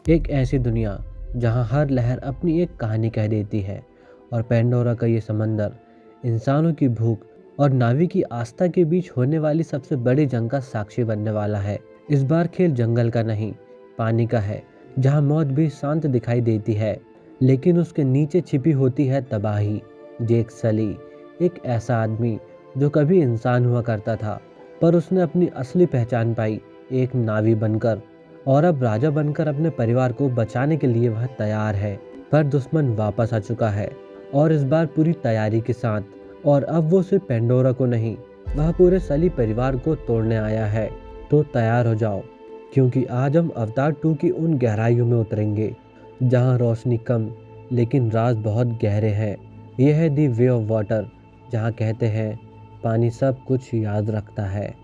एक ऐसी दुनिया जहां हर लहर अपनी एक कहानी कह देती है और पेंडोरा का ये समंदर इंसानों की भूख और नावी की आस्था के बीच होने वाली सबसे बड़ी जंग का साक्षी बनने वाला है। इस बार खेल जंगल का नहीं, पानी का है, जहां मौत भी शांत दिखाई देती है लेकिन उसके नीचे छिपी होती है तबाही। जेक सली, एक ऐसा आदमी जो कभी इंसान हुआ करता था, पर उसने अपनी असली पहचान पाई एक नावी बनकर, और अब राजा बनकर अपने परिवार को बचाने के लिए वह तैयार है। पर दुश्मन वापस आ चुका है और इस बार पूरी तैयारी के साथ। और अब वो सिर्फ पेंडोरा को नहीं, वह पूरे सली परिवार को तोड़ने आया है। तो तैयार हो जाओ, क्योंकि आज हम अवतार 2 की उन गहराइयों में उतरेंगे जहां रोशनी कम लेकिन राज बहुत गहरे हैं। यह है दी वे ऑफ वाटर, जहां कहते हैं पानी सब कुछ याद रखता है।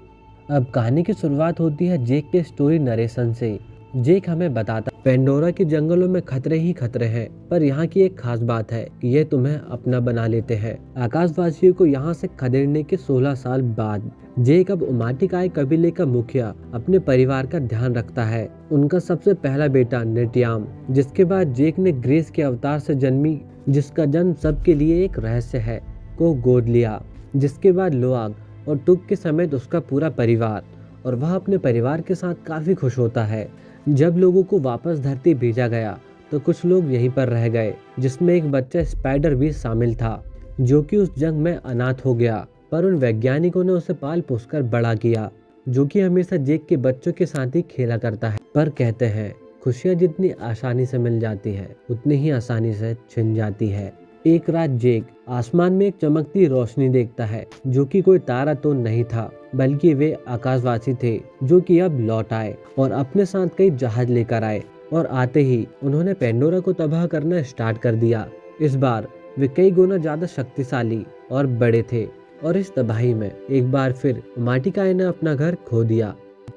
अब कहानी की शुरुआत होती है जेक के स्टोरी नरेशन से। जेक हमें बताता पेंडोरा के जंगलों में खतरे ही खतरे हैं, पर यहाँ की एक खास बात है कि ये तुम्हें अपना बना लेते हैं। आकाशवासियों को यहाँ से खदेड़ने के 16 साल बाद जेक अब उमाटिकाई कबीले का मुखिया अपने परिवार का ध्यान रखता है। उनका सबसे पहला बेटा नेटियाम, जिसके बाद जेक ने ग्रेस के अवतार से जन्मी, जिसका जन्म सबके लिए एक रहस्य है, को गोद लिया। जिसके बाद लोआग और टुक के समेत उसका पूरा परिवार, और वह अपने परिवार के साथ काफी खुश होता है। जब लोगों को वापस धरती भेजा गया तो कुछ लोग यहीं पर रह गए, जिसमें एक बच्चा स्पाइडर भी शामिल था, जो कि उस जंग में अनाथ हो गया। पर उन वैज्ञानिकों ने उसे पाल पोसकर बड़ा किया, जो कि हमेशा जेक के बच्चों के साथ ही खेला करता है। पर कहते हैं खुशियाँ जितनी आसानी से मिल जाती है उतनी ही आसानी से छिन जाती है। एक रात जेक आसमान में एक चमकती रोशनी देखता है, जो कि कोई तारा तो नहीं था, बल्कि वे आकाशवासी थे जो कि अब लौट आए और अपने साथ कई जहाज लेकर आए। और आते ही उन्होंने पेंडोरा को तबाह करना स्टार्ट कर दिया। इस बार वे कई गुना ज्यादा शक्तिशाली और बड़े थे, और इस तबाही में एक बार फिर उमाटिकाई ने अपना घर खो दिया।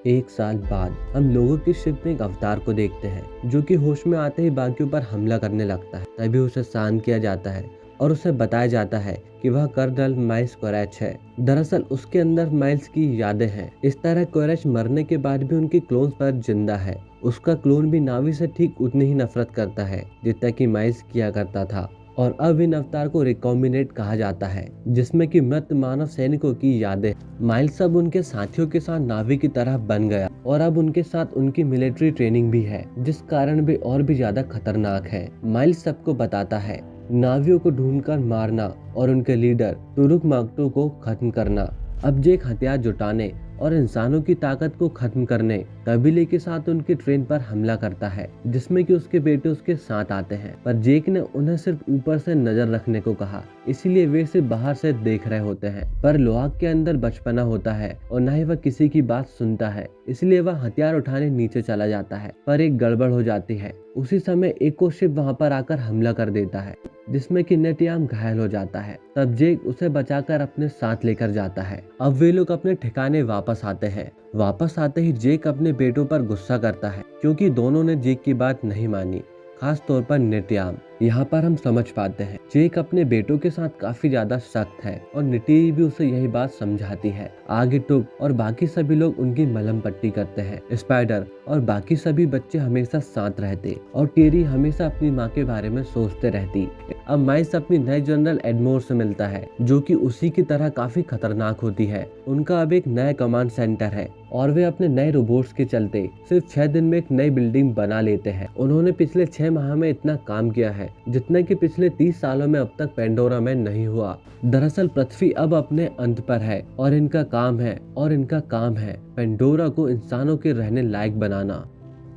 एक साल बाद हम लोगों के शिप में एक अवतार को देखते हैं, जो कि होश में आते ही बाकियों पर हमला करने लगता है। तभी उसे शांत किया जाता है और उसे बताया जाता है कि वह कर्नल माइल्स कोरेच है। दरअसल उसके अंदर माइल्स की यादें हैं। इस तरह कोरेच मरने के बाद भी उनकी क्लोन पर जिंदा है। उसका क्लोन भी नावी से ठीक उतनी ही नफरत करता है जितना कि माइल्स किया करता था। और अब इन अवतार को रिकॉम्बिनेट कहा जाता है, जिसमें कि मृत मानव सैनिकों की यादें। माइल्स अब उनके साथियों के साथ नावी की तरह बन गया, और अब उनके साथ उनकी मिलिट्री ट्रेनिंग भी है, जिस कारण वे और भी ज्यादा खतरनाक है। माइल्स सबको बताता है नावियों को ढूंढकर मारना और उनके लीडर टुरुक मागटो को खत्म करना। अब जेक हथियार जुटाने और इंसानों की ताकत को खत्म करने कबीले के साथ उनकी ट्रेन पर हमला करता है, जिसमें कि उसके बेटे उसके साथ आते हैं। पर जेक ने उन्हें सिर्फ ऊपर से नजर रखने को कहा, इसीलिए वे सिर्फ बाहर से देख रहे होते हैं। पर लोहाग के अंदर बचपना होता है और न ही वह किसी की बात सुनता है, इसलिए वह हथियार उठाने नीचे चला जाता है। पर एक गड़बड़ हो जाती है। उसी समय एक और शिप वहां पर आकर हमला कर देता है, जिसमें कि नेटियाम घायल हो जाता है। तब जेक उसे बचाकर अपने साथ लेकर जाता है। अब वे लोग अपने ठिकाने वापस आते हैं। वापस आते ही जेक अपने बेटों पर गुस्सा करता है, क्योंकि दोनों ने जेक की बात नहीं मानी, खास तौर पर नेटियाम। यहाँ पर हम समझ पाते हैं जेक अपने बेटों के साथ काफी ज्यादा सख्त है, और निटी भी उसे यही बात समझाती है। आगे टुक और बाकी सभी लोग उनकी मलहम पट्टी करते हैं। स्पाइडर और बाकी सभी बच्चे हमेशा साथ रहते, और टेरी हमेशा अपनी माँ के बारे में सोचते रहती। अब माइल्स अपनी नए जनरल एडमोर से मिलता है, जो कि उसी की तरह काफी खतरनाक होती है। उनका अब एक नया कमांड सेंटर है, और वे अपने नए रोबोट्स के चलते सिर्फ 6 दिन में एक नई बिल्डिंग बना लेते हैं। उन्होंने पिछले 6 माह में इतना काम किया है जितना कि पिछले 30 सालों में अब तक पेंडोरा में नहीं हुआ। दरअसल पृथ्वी अब अपने अंत पर है, और इनका काम है पेंडोरा को इंसानों के रहने लायक बनाना।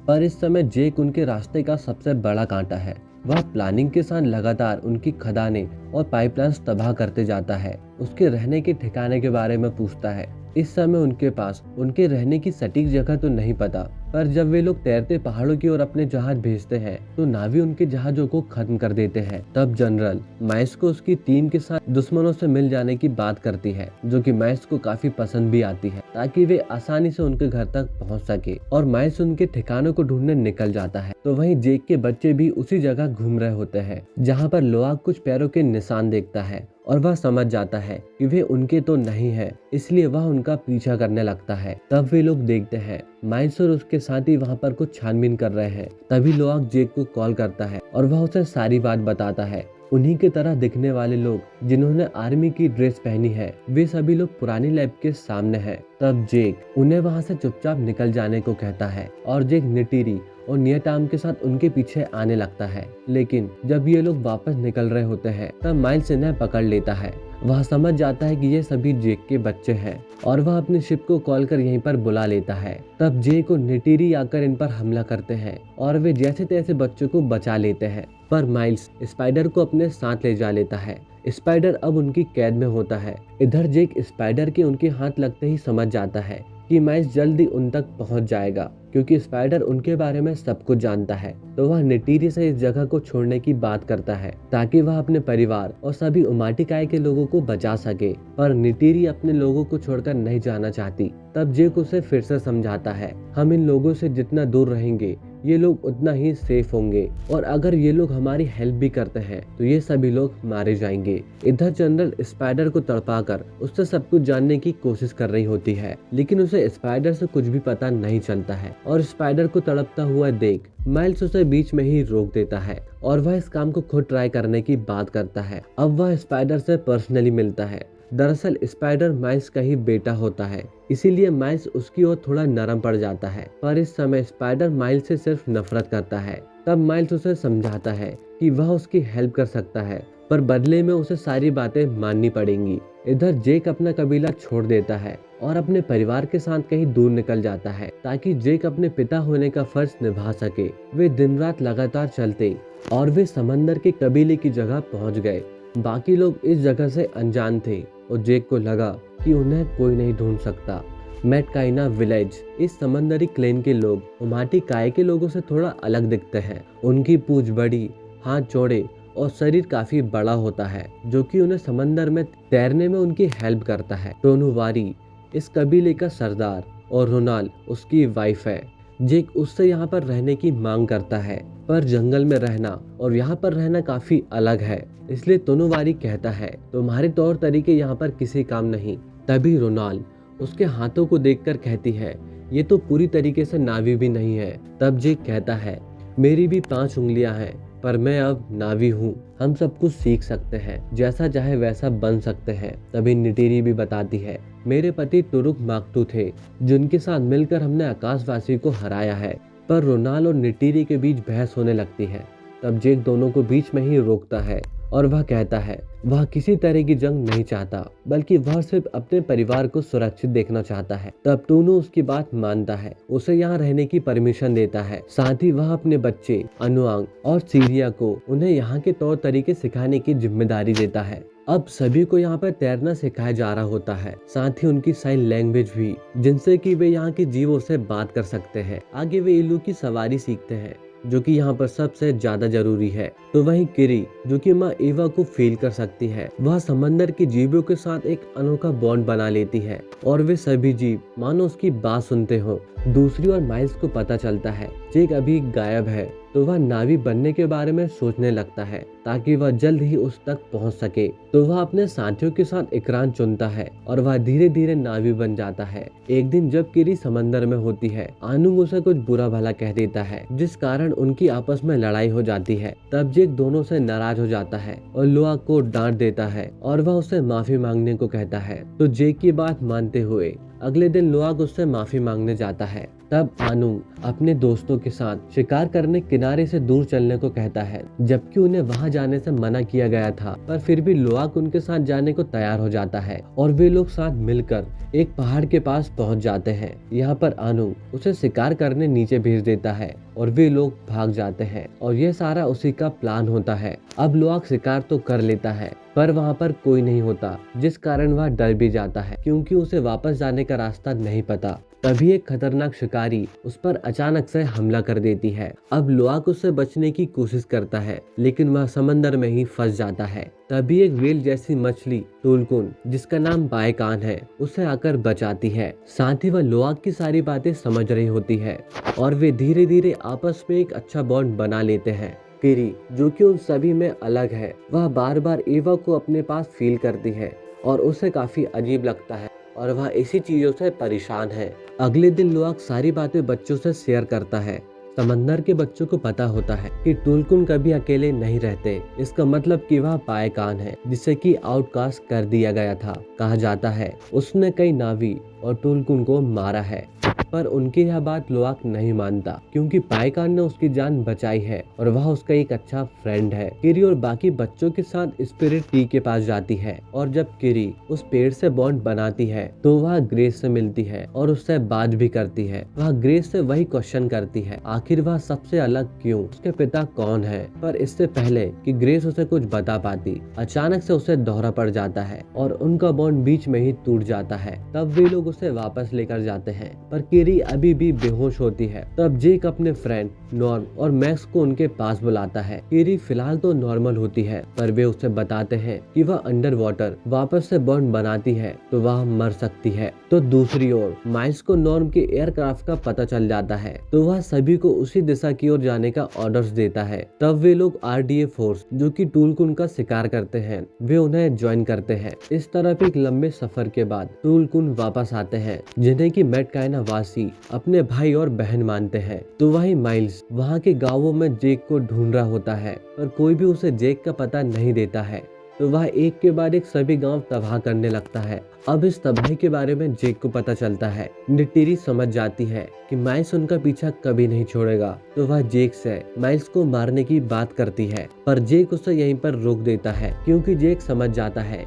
पर इस समय जेक उनके रास्ते का सबसे बड़ा कांटा है। वह प्लानिंग के साथ लगातार उनकी खदानें और पाइपलाइंस तबाह करते जाता है। उसके रहने के ठिकाने के बारे में पूछता है। इस समय उनके पास उनके रहने की सटीक जगह तो नहीं पता, पर जब वे लोग तैरते पहाड़ों की ओर अपने जहाज भेजते हैं तो नावी उनके जहाजों को खत्म कर देते हैं। तब जनरल माइल्स को उसकी टीम के साथ दुश्मनों से मिल जाने की बात करती है, जो कि माइल्स को काफी पसंद भी आती है, ताकि वे आसानी से उनके घर तक पहुंच सके। और माइल्स उनके ठिकानों को ढूंढने निकल जाता है। तो वहीं जेक के बच्चे भी उसी जगह घूम रहे होते हैं, जहाँ पर लोआग कुछ पैरों के निशान देखता है, और वह समझ जाता है कि वे उनके तो नहीं है, इसलिए वह उनका पीछा करने लगता है। तब वे लोग देखते हैं माइल्स और उसके साथ ही वहाँ पर कुछ छानबीन कर रहे हैं। तभी लोआक जेक को कॉल करता है और वह उसे सारी बात बताता है। उन्हीं की तरह दिखने वाले लोग जिन्होंने आर्मी की ड्रेस पहनी है, वे सभी लोग पुरानी लैब के सामने हैं। तब जेक उन्हें वहां से चुपचाप निकल जाने को कहता है और जेक निटीरी और नियताम के साथ उनके पीछे आने लगता है। लेकिन जब ये लोग वापस निकल रहे होते हैं तब माइल्स इन्हें पकड़ लेता है। वह समझ जाता है कि ये सभी जेक के बच्चे हैं और वह अपनी शिप को कॉल कर यहीं पर बुला लेता है। तब जेक और निटीरी आकर इन पर हमला करते हैं और वे जैसे तैसे बच्चों को बचा लेते हैं। पर माइल्स स्पाइडर को अपने साथ ले जा लेता है। स्पाइडर अब उनकी कैद में होता है। इधर जेक स्पाइडर के उनके हाथ लगते ही समझ जाता है कि माइल्स जल्दी उन तक पहुंच जाएगा, क्योंकि स्पाइडर उनके बारे में सब कुछ जानता है। तो वह निटीरी से इस जगह को छोड़ने की बात करता है ताकि वह अपने परिवार और सभी उमाटिकाय के लोगों को बचा सके। पर निटीरी अपने लोगों को छोड़कर नहीं जाना चाहती। तब जेक उसे फिर से समझाता है, हम इन लोगों से जितना दूर रहेंगे ये लोग उतना ही सेफ होंगे, और अगर ये लोग हमारी हेल्प भी करते हैं तो ये सभी लोग मारे जाएंगे। इधर जनरल स्पाइडर को तड़पाकर उससे सब कुछ जानने की कोशिश कर रही होती है, लेकिन उसे स्पाइडर से कुछ भी पता नहीं चलता है। और स्पाइडर को तड़पता हुआ देख माइल्स उसे बीच में ही रोक देता है और वह इस काम को खुद ट्राई करने की बात करता है। अब वह स्पाइडर से पर्सनली मिलता है। दरअसल स्पाइडर माइल्स का ही बेटा होता है, इसीलिए माइल्स उसकी ओर थोड़ा नरम पड़ जाता है। पर इस समय स्पाइडर माइल्स से सिर्फ नफरत करता है। तब माइल्स उसे समझाता है कि वह उसकी हेल्प कर सकता है, पर बदले में उसे सारी बातें माननी पड़ेंगी। इधर जेक अपना कबीला छोड़ देता है और अपने परिवार के साथ कहीं दूर निकल जाता है ताकि जेक अपने पिता होने का फर्ज निभा सके। वे दिन रात लगातार चलते और वे समंदर के कबीले की जगह पहुंच गए। बाकी लोग इस जगह से अनजान थे और जेक को लगा कि उन्हें कोई नहीं ढूंढ सकता। मैटकाइना विलेज, इस समंदरी क्लेन के लोग उमाटिकाय के लोगों से थोड़ा अलग दिखते हैं। उनकी पूंछ बड़ी, हाथ चौड़े और शरीर काफी बड़ा होता है, जो कि उन्हें समंदर में तैरने में उनकी हेल्प करता है। टोनुवारी इस कबीले का सरदार और रोनाल उसकी वाइफ है। जेक उससे यहाँ पर रहने की मांग करता है, पर जंगल में रहना और यहाँ पर रहना काफी अलग है, इसलिए टोनुवारी कहता है तुम्हारे तौर तरीके यहाँ पर किसी काम नहीं। तभी रोनाल उसके हाथों को देखकर कहती है ये तो पूरी तरीके से नावी भी नहीं है। तब जेक कहता है मेरी भी 5 उंगलियां हैं, पर मैं अब नावी हूँ। हम सब कुछ सीख सकते हैं, जैसा चाहे वैसा बन सकते हैं। तभी निटीरी भी बताती है मेरे पति तुरुक माकतू थे, जिनके साथ मिलकर हमने आकाशवासी को हराया है। पर रोनाल और निटीरी के बीच बहस होने लगती है। तब जेक दोनों को बीच में ही रोकता है और वह कहता है वह किसी तरह की जंग नहीं चाहता, बल्कि वह सिर्फ अपने परिवार को सुरक्षित देखना चाहता है। तब टूनू उसकी बात मानता है, उसे यहाँ रहने की परमिशन देता है। साथ ही वह अपने बच्चे अनुआंग और सीरिया को उन्हें यहाँ के तौर तरीके सिखाने की जिम्मेदारी देता है। अब सभी को यहाँ पर तैरना सिखाया जा रहा होता है, साथ ही उनकी साइन लैंग्वेज भी, जिनसे कि वे यहाँ के जीवों से बात कर सकते हैं। आगे वे इल्लू की सवारी सीखते हैं, जो कि यहाँ पर सबसे ज्यादा जरूरी है। तो वहीं किरी, जो कि माँ एवा को फील कर सकती है, वह समंदर के जीवों के साथ एक अनोखा बॉन्ड बना लेती है और वे सभी जीव मानो उसकी बात सुनते हो। दूसरी ओर माइल्स को पता चलता है जेक अभी गायब है, तो वह नावी बनने के बारे में सोचने लगता है ताकि वह जल्द ही उस तक पहुंच सके। तो वह अपने साथियों के साथ इकरान चुनता है और वह धीरे धीरे नावी बन जाता है। एक दिन जब किरी समंदर में होती है, आनुंग उसे कुछ बुरा भला कह देता है, जिस कारण उनकी आपस में लड़ाई हो जाती है। तब जेक दोनों से नाराज हो जाता है और लोआक को डांट देता है और वह उसे माफी मांगने को कहता है। तो जेक की बात मानते हुए अगले दिन लोआक उससे माफी मांगने जाता है। तब आनुंग अपने दोस्तों के साथ शिकार करने किनारे से दूर चलने को कहता है, जबकि उन्हें वहां जाने से मना किया गया था। पर फिर भी लोआक उनके साथ जाने को तैयार हो जाता है और वे लोग साथ मिलकर एक पहाड़ के पास पहुंच जाते हैं। यहाँ पर आनुंग उसे शिकार करने नीचे भेज देता है और वे लोग भाग जाते हैं और यह सारा उसी का प्लान होता है। अब लोआक शिकार तो कर लेता है, पर वहाँ पर कोई नहीं होता, जिस कारण वह डर भी जाता है क्योंकि उसे वापस जाने का रास्ता नहीं पता। तभी एक खतरनाक शिकारी उस पर अचानक से हमला कर देती है। अब लोआक उससे बचने की कोशिश करता है, लेकिन वह समंदर में ही फंस जाता है। तभी एक व्हेल जैसी मछली टूलकुन, जिसका नाम बायकान है, उसे आकर बचाती है। साथ ही वह लोआक की सारी बातें समझ रही होती है और वे धीरे धीरे आपस में एक अच्छा बॉन्ड बना लेते हैं। किरी, जो कि उन सभी में अलग है, वह बार बार एवा को अपने पास फील करती है और उसे काफी अजीब लगता है और वह इसी चीजों से परेशान है। अगले दिन लुआक सारी बातें बच्चों से शेयर करता है। समंदर के बच्चों को पता होता है कि टुलकुन कभी अकेले नहीं रहते। इसका मतलब कि वह पायकान है, जिसे कि आउटकास्ट कर दिया गया था। कहा जाता है उसने कई नावी और टुलकुन को मारा है, पर उनकी यह बात लुआक नहीं मानता, क्योंकि पायकान ने उसकी जान बचाई है और वह उसका एक अच्छा फ्रेंड है। किरी और बाकी बच्चों के साथ स्पिरिट ट्री के पास जाती है, और जब किरी उस पेड़ से बॉन्ड बनाती है तो वह ग्रेस से मिलती है और उससे बात भी करती है। वह ग्रेस से वही क्वेश्चन करती है, आखिर वह सबसे अलग क्यों, उसके पिता कौन है। पर इससे पहले कि ग्रेस उसे कुछ बता पाती, अचानक से उसे दौरा पड़ जाता है और उनका बॉन्ड बीच में ही टूट जाता है। तब वे लोग उसे वापस लेकर जाते हैं, पर किरी अभी भी बेहोश होती है। तब जेक अपने फ्रेंड नॉर्म और मैक्स को उनके पास बुलाता है। किरी फिलहाल तो नॉर्मल होती है, पर वे उसे बताते हैं कि वह अंडर वाटर वापस से बॉन्ड बनाती है तो वह मर सकती है। तो दूसरी ओर माइल्स को नॉर्म के एयरक्राफ्ट का पता चल जाता है, तो वह सभी को उसी दिशा की ओर जाने का ऑर्डर्स देता है। तब वे लोग आरडीए फोर्स, जो कि टुलकुन का शिकार करते हैं, वे उन्हें ज्वाइन करते हैं। इस तरह एक लंबे सफर के बाद टुलकुन वापस आते हैं, जिन्हें की मेटकाइना वासी अपने भाई और बहन मानते हैं। तो वही माइल्स वहाँ के गांवों में जेक को ढूंढ रहा होता है, पर कोई भी उसे जेक का पता नहीं देता है। तो वह एक के बाद एक सभी गांव तबाह करने लगता है। अब इस तबाही के बारे में जेक को पता चलता है। नेटीरी समझ जाती है कि माइल्स उनका पीछा कभी नहीं छोड़ेगा, तो वह जेक से माइल्स को मारने की बात करती है, पर जेक उसे यहीं पर रोक देता है, क्योंकि जेक समझ जाता है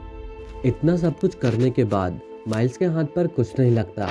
इतना सब कुछ करने के बाद माइल्स के हाथ पर कुछ नहीं लगता।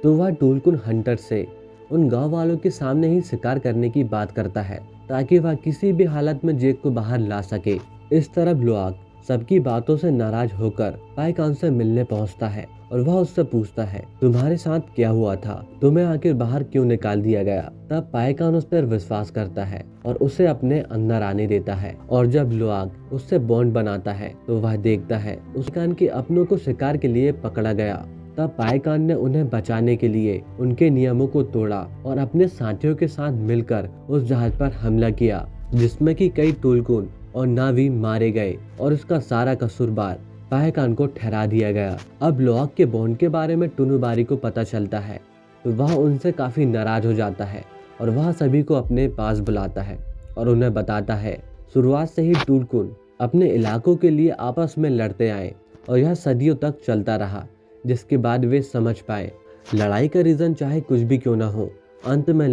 तो वह टुलकुन हंटर से उन गांव वालों के सामने ही शिकार करने की बात करता है, ताकि वह किसी भी हालत में जेक को बाहर ला सके। इस तरफ लुआक सबकी बातों से नाराज होकर पायकान से मिलने पहुंचता है और वह उससे पूछता है, तुम्हारे साथ क्या हुआ था, तुम्हें आखिर बाहर क्यों निकाल दिया गया। तब पायकान उस पर विश्वास करता है और उसे अपने अंदर आने देता है। और जब लुआक उससे बॉन्ड बनाता है तो वह देखता है उस कान के अपनों को शिकार के लिए पकड़ा गया। तब पायकान ने उन्हें बचाने के लिए उनके नियमों को तोड़ा और अपने साथियों के साथ मिलकर उस जहाज पर हमला किया, जिसमें कि कई टुलकुन और नावी मारे गए, और इसका सारा कसूरवार पायकान को ठहरा दिया गया। अब लुआक के बॉन्ड के बारे में टुनुबारी को पता चलता है, तो वह उनसे काफी नाराज हो जाता है और वह सभी को अपने पास बुलाता है और उन्हें बताता है शुरुआत से ही टुलकुन अपने इलाकों के लिए आपस में लड़ते आए और यह सदियों तक चलता रहा, जिसके बाद वे समझ पाए लड़ाई का रीजन चाहे कुछ भी क्यों ना हो, अंत में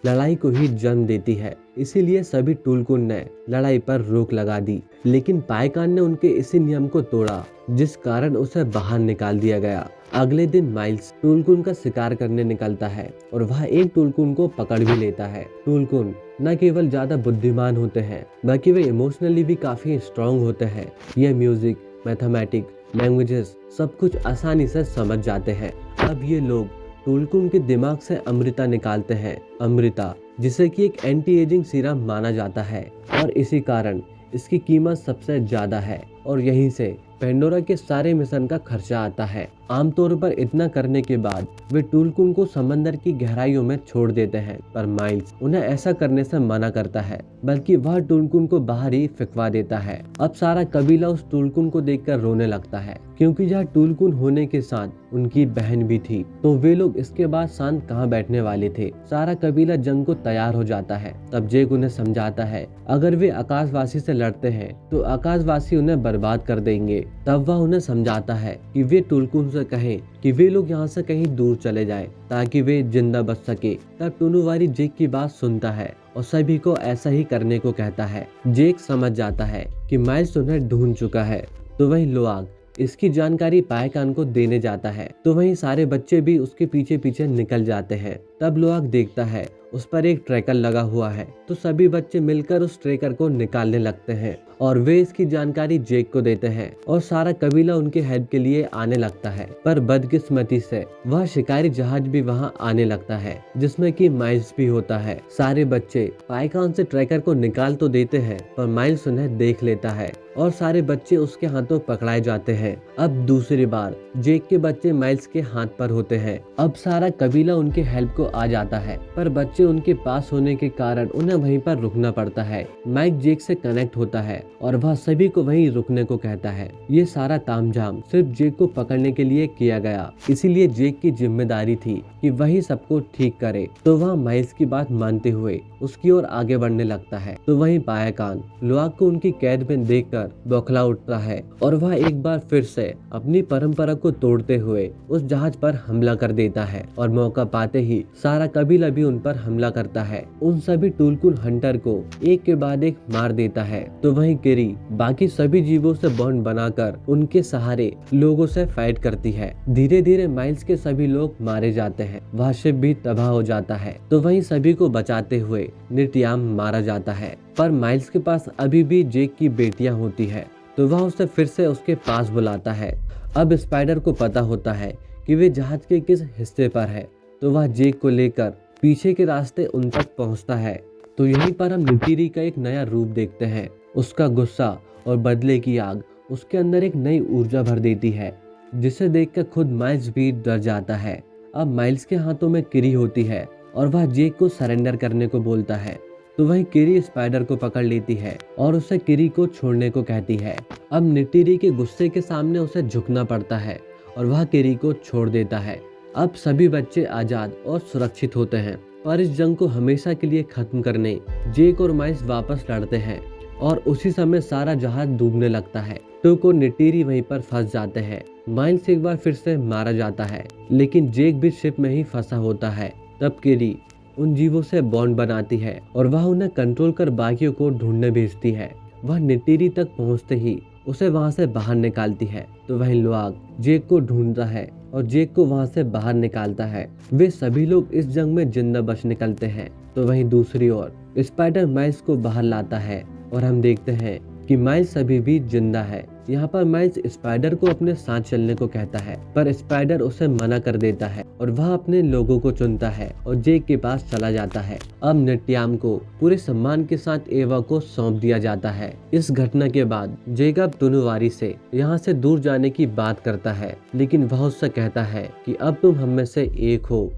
लड़ाई को ही जन्म देती है। इसीलिए सभी टुलकुन ने लड़ाई पर रोक लगा दी, लेकिन पायकान ने उनके इसी नियम को तोड़ा, जिस कारण उसे बाहर निकाल दिया गया। अगले दिन माइल्स टुलकुन का शिकार करने निकलता है और वह एक टुलकुन को पकड़ भी लेता है। टुलकुन न केवल ज्यादा बुद्धिमान होते हैं, बल्कि वे इमोशनली भी काफी स्ट्रांग होते हैं। ये म्यूजिक, मैथमेटिक्स, लैंग्वेजेस सब कुछ आसानी से समझ जाते हैं। अब ये लोग टुलकुन के दिमाग से अमृता निकालते हैं, अमृता जिसे कि एक एंटी एजिंग सीरम माना जाता है, और इसी कारण इसकी कीमत सबसे ज्यादा है और यहीं से पेंडोरा के सारे मिशन का खर्चा आता है। आमतौर पर इतना करने के बाद वे टुलकुन को समंदर की गहराइयों में छोड़ देते हैं, पर माइल्स उन्हें ऐसा करने से मना करता है, बल्कि वह टुलकुन को बाहर ही फेंकवा देता है। अब सारा कबीला उस टुलकुन को देखकर रोने लगता है, क्योंकि यह टुलकुन होने के साथ उनकी बहन भी थी। तो वे लोग इसके बाद शांत कहाँ बैठने वाले थे। सारा कबीला जंग को तैयार हो जाता है। तब जेक उन्हें समझाता है अगर वे आकाशवासी से लड़ते हैं तो आकाशवासी उन्हें बर्बाद कर देंगे। तब वह उन्हें समझाता है कि वे टुलकुन से कहें कि वे लोग यहाँ से कहीं दूर चले जाएं, ताकि वे जिंदा बच सके। तब टुनुवारी जेक की बात सुनता है और सभी को ऐसा ही करने को कहता है। जेक समझ जाता है कि माइल्स उन्हें ढूंढ चुका है, तो वही लुआक इसकी जानकारी पायकान को देने जाता है। तो वहीं सारे बच्चे भी उसके पीछे पीछे निकल जाते हैं। तब लुआक देखता है उस पर एक ट्रैकर लगा हुआ है, तो सभी बच्चे मिलकर उस ट्रैकर को निकालने लगते हैं और वे इसकी जानकारी जेक को देते हैं और सारा कबीला उनके हेल्प के लिए आने लगता है। पर बदकिस्मती से वह शिकारी जहाज भी वहां आने लगता है, जिसमें कि माइल्स भी होता है। सारे बच्चे पायकान से ट्रैकर को निकाल तो देते हैं, पर माइल्स उन्हें देख लेता है और सारे बच्चे उसके हाथों पकड़ाए जाते हैं। अब दूसरी बार जेक के बच्चे माइल्स के हाथ पर होते हैं। अब सारा कबीला उनके हेल्प को आ जाता है, पर बच्चे उनके पास होने के कारण उन्हें वहीं पर रुकना पड़ता है। माइक जेक से कनेक्ट होता है और वह सभी को वहीं रुकने को कहता है। ये सारा तामझाम सिर्फ जेक को पकड़ने के लिए किया गया, इसीलिए जेक की जिम्मेदारी थी कि वही सबको ठीक करे। तो वह माइल्स की बात मानते हुए उसकी ओर आगे बढ़ने लगता है। तो वहीं पायाकान लुआक को उनकी कैद में देखकर बौखला उठता है और वह एक बार फिर से अपनी परंपरा को तोड़ते हुए उस जहाज पर हमला कर देता है और मौका पाते ही सारा कबीला भी उन पर हमला करता है। उन सभी टुलकुन हंटर को एक के बाद एक मार देता है। तो वहीं किरी बाकी सभी जीवों से बॉन्ड बनाकर उनके सहारे लोगों से फाइट करती है। धीरे धीरे माइल्स के सभी लोग मारे जाते हैं, वह शिप भी तबाह हो जाता है। तो वहीं सभी को बचाते हुए निटियाम मारा जाता है, पर माइल्स के पास अभी भी जेक की बेटियां होती है। तो वह उसे फिर से उसके पास बुलाता है। अब स्पाइडर को पता होता है कि वे जहाज के किस हिस्से पर है, तो वह जेक को लेकर पीछे के रास्ते उन तक पहुंचता है। तो यहीं पर हम निटिरी का एक नया रूप देखते हैं। उसका गुस्सा और बदले की आग उसके अंदर एक नई ऊर्जा भर देती है, जिसे देखकर खुद माइल्स भी डर जाता है। अब माइल्स के हाथों में किरी होती है और वह जेक को सरेंडर करने को बोलता है। तो वहीं किरी स्पाइडर को पकड़ लेती है और उसे किरी को छोड़ने को कहती है। अब निटिरी के गुस्से के सामने उसे झुकना पड़ता है और वह किरी को छोड़ देता है। अब सभी बच्चे आजाद और सुरक्षित होते हैं, पर इस जंग को हमेशा के लिए खत्म करने जेक और माइल्स वापस लड़ते हैं और उसी समय सारा जहाज डूबने लगता है। टुक और निटिरी वहीं पर फंस जाते हैं। माइल्स एक बार फिर से मारा जाता है, लेकिन जेक भी शिप में ही फंसा होता है। तब किरी उन जीवों से बॉन्ड बनाती है और वह उन्हें कंट्रोल कर बाकियों को ढूंढने भेजती है। वह निटिरी तक पहुंचते ही उसे वहां से बाहर निकालती है। तो वहीं लुआक जेक को ढूंढता है और जेक को वहां से बाहर निकालता है। वे सभी लोग इस जंग में जिंदा बच निकलते हैं। तो वहीं दूसरी ओर स्पाइडर माइल्स को बाहर लाता है और हम देखते हैं कि माइल्स अभी भी जिंदा है। यहाँ पर माइल्स स्पाइडर को अपने साथ चलने को कहता है, पर स्पाइडर उसे मना कर देता है और वह अपने लोगों को चुनता है और जेक के पास चला जाता है। अब निटियाम को पूरे सम्मान के साथ एवा को सौंप दिया जाता है। इस घटना के बाद जेक अब तुनुवारी से यहाँ से दूर जाने की बात करता है, लेकिन वह उससे कहता है कि अब तुम हम में से एक हो